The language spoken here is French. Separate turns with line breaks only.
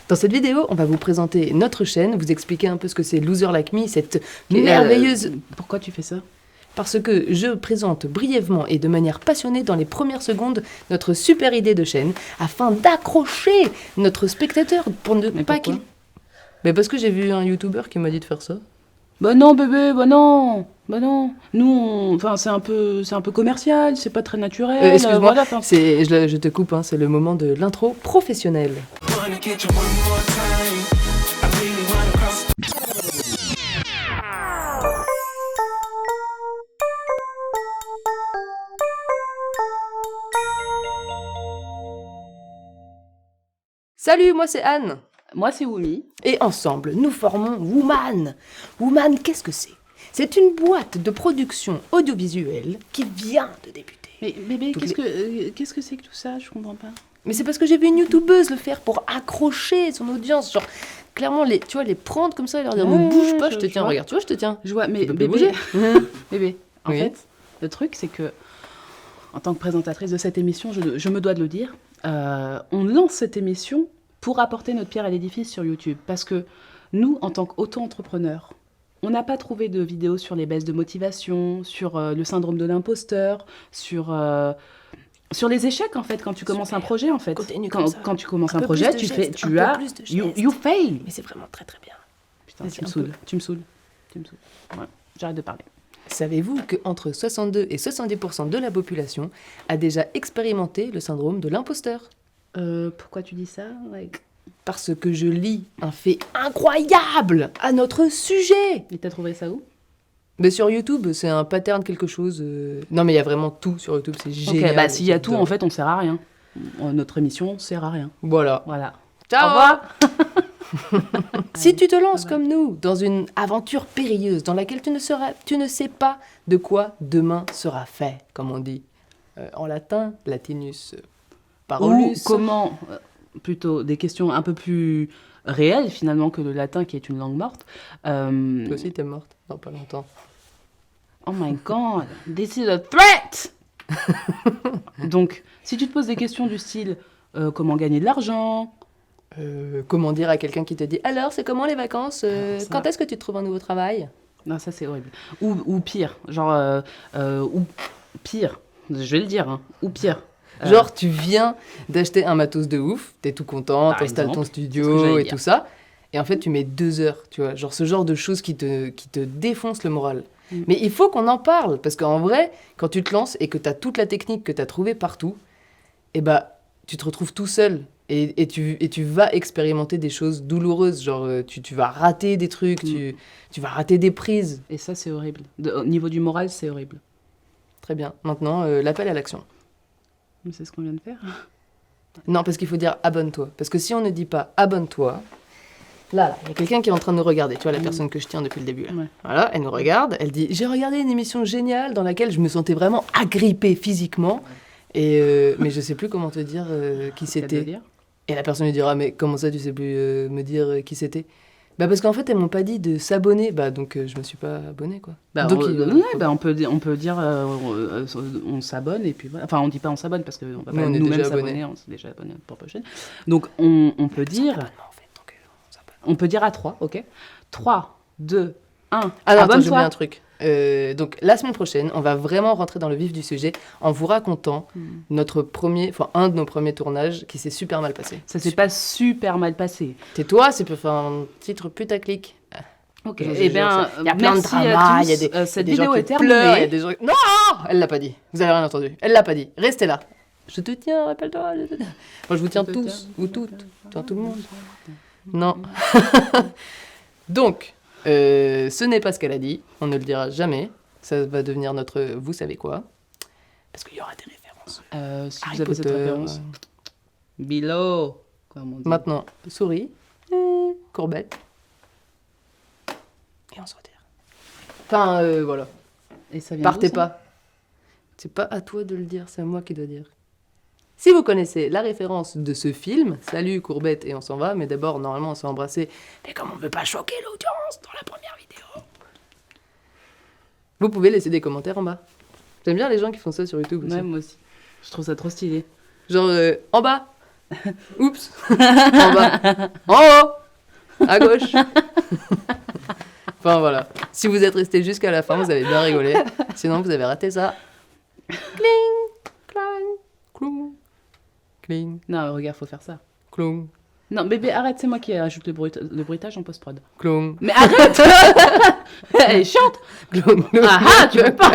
Dans cette vidéo, on va vous présenter notre chaîne, vous expliquer un peu ce que c'est Loser Like Me, cette merveilleuse...
Pourquoi tu fais ça ?
Parce que je présente brièvement et de manière passionnée dans les premières secondes notre super idée de chaîne afin d'accrocher notre spectateur pour ne
Mais
pas
pourquoi
qu'il... Mais parce que j'ai vu un YouTuber qui m'a dit de faire ça.
Bah non bébé, bah non. Nous, c'est un peu commercial, c'est pas très naturel.
Excuse-moi,
voilà, enfin.
je te coupe, hein, c'est le moment de l'intro professionnelle. Salut, moi c'est Anne.
Moi c'est Wumi.
Et ensemble, nous formons Woman. Woman, qu'est-ce que c'est ? C'est une boîte de production audiovisuelle qui vient de débuter.
Mais bébé, qu'est-ce que c'est que tout ça ? Je comprends pas.
Mais c'est parce que j'ai vu une youtubeuse le faire pour accrocher son audience. Genre, clairement, tu vois, les prendre comme ça et leur dire ne bouge pas, je te tiens, regarde, tu vois, je te tiens.
Je vois, mais
Tu peux
bébé,
bouger.
bébé, en
Oui.
fait, le truc c'est que, en tant que présentatrice de cette émission, je me dois de le dire, on lance cette émission pour apporter notre pierre à l'édifice sur YouTube. Parce que nous, en tant qu'auto-entrepreneurs, on n'a pas trouvé de vidéos sur les baisses de motivation, sur le syndrome de l'imposteur, sur les échecs, en fait, quand tu commences un projet, en fait.
Continue comme ça.
Quand tu commences
Un
un
peu
projet,
plus de gestes,
you fail.
Mais c'est vraiment très très bien.
Putain,
Vas-y,
tu me saoules. Ouais, j'arrête de parler.
Savez-vous qu'entre 62 et 70% de la population a déjà expérimenté le syndrome de l'imposteur ?
Pourquoi tu dis ça ?
Parce que je lis un fait incroyable à notre sujet.
Et t'as trouvé ça où ?
Mais sur YouTube, c'est un pattern quelque chose. Non, mais il y a vraiment tout sur YouTube, c'est génial.
Ok, bah s'il y a tout, en fait, on sert à rien. Notre émission sert à rien.
Voilà.
Voilà.
Ciao.
Au revoir.
Si tu te lances comme nous dans une aventure périlleuse dans laquelle tu ne sais pas de quoi demain sera fait, comme on dit en latin, latinus
Ou
parolus.
comment, plutôt des questions un peu plus réelles finalement que le latin qui est une langue morte.
Toi aussi, t'es morte dans pas longtemps.
Oh my god, this is a threat. Donc, si tu te poses des questions du style comment gagner de l'argent,
Comment dire à quelqu'un qui te dit alors c'est comment les vacances
ça-
quand est-ce que tu trouves un nouveau travail?
non ça c'est horrible. Ou pire, genre ou pire, je vais le dire, hein, ou pire.
Genre tu viens d'acheter un matos de ouf, t'es tout content,
Par
t'installes ton
exemple, c'est ce que
studio
j'allais
et
dire.
tout ça, et en fait tu mets 2 heures, tu vois, genre ce genre de choses qui te défoncent le moral. Mais il faut qu'on en parle, parce qu'en vrai, quand tu te lances et que t'as toute la technique que t'as trouvée partout, et bah tu te retrouves tout seul. Et tu vas expérimenter des choses douloureuses, genre tu vas rater des trucs, tu vas rater des prises.
Et ça c'est horrible. Au niveau du moral, c'est horrible.
Très bien. Maintenant, l'appel à l'action.
Mais c'est ce qu'on vient de faire.
Non, parce qu'il faut dire abonne-toi. Parce que si on ne dit pas abonne-toi, là, il y a quelqu'un qui est en train de nous regarder. Tu vois, la personne que je tiens depuis le début. Là.
Ouais.
Voilà, elle nous regarde, elle dit j'ai regardé une émission géniale dans laquelle je me sentais vraiment agrippée physiquement. Et mais je sais plus comment te dire qui
Qu'est-ce qu'elle doit
c'était.
dire ?
Et la personne lui dira mais comment ça tu sais plus me dire qui c'était? Bah parce qu'en fait elles m'ont pas dit de s'abonner, bah donc je me suis pas abonné quoi.
Bah,
Donc,
on peut dire on s'abonne et puis voilà. Enfin on dit pas on s'abonne parce qu'on va
Nous,
pas
on est
nous-mêmes
déjà
s'abonner,
abonnés.
on s'est déjà abonné à notre propre chaîne. Donc on peut dire
en fait, donc, on s'abonne.
on peut dire à 3, ok ? 3, 2, 1,
Ah non, attends, j'ai oublié
abonne-toi.
un truc. Donc la semaine prochaine, on va vraiment rentrer dans le vif du sujet en vous racontant un de nos premiers tournages qui s'est super mal passé.
Ça s'est pas super mal passé.
Tais-toi, c'est pour faire un titre putaclic.
Ok,
Je
eh bien,
jure, il y a plein de
merci
drama,
à
il y a
tous.
des,
Cette
des gens
vidéo
qui
est
pleurent, il y a
terminée.
des gens... Non, elle l'a pas dit. Vous avez rien entendu. Elle l'a pas dit. Restez là. Je te tiens, rappelle-toi. Moi, je vous tiens tous, ou toutes. Je tiens tout le monde. Non. Donc, ce n'est pas ce qu'elle a dit. On ne le dira jamais. Ça va devenir notre vous savez quoi. Parce qu'il y aura des références.
Si
Harry
vous avez cette
Potter,
référence, below, comme on dit.
Maintenant, souris, courbette. Et on se retire. Enfin, voilà.
Et ça vient
Partez
d'où, ça ?
pas. C'est pas à toi de le dire, c'est à moi qui dois dire. Si vous connaissez la référence de ce film, salut courbette et on s'en va, mais d'abord, normalement, on s'est embrassé. Mais comme on veut pas choquer l'audience dans la première vidéo, vous pouvez laisser des commentaires en bas. J'aime bien les gens qui font ça sur YouTube aussi.
Ouais, moi aussi. Je trouve ça trop stylé.
Genre, en bas, Oups. En bas. En haut. À gauche. Enfin voilà. Si vous êtes resté jusqu'à la fin, vous avez bien rigolé. Sinon, vous avez raté ça. Cling, clang, clong, cling,
Non, regarde, faut faire ça.
clong,
Non, bébé, arrête, c'est moi qui ajoute le bruitage en post-prod.
clong,
Mais arrête. Elle est chiante.
clong, clong.
Ah ah, tu veux pas.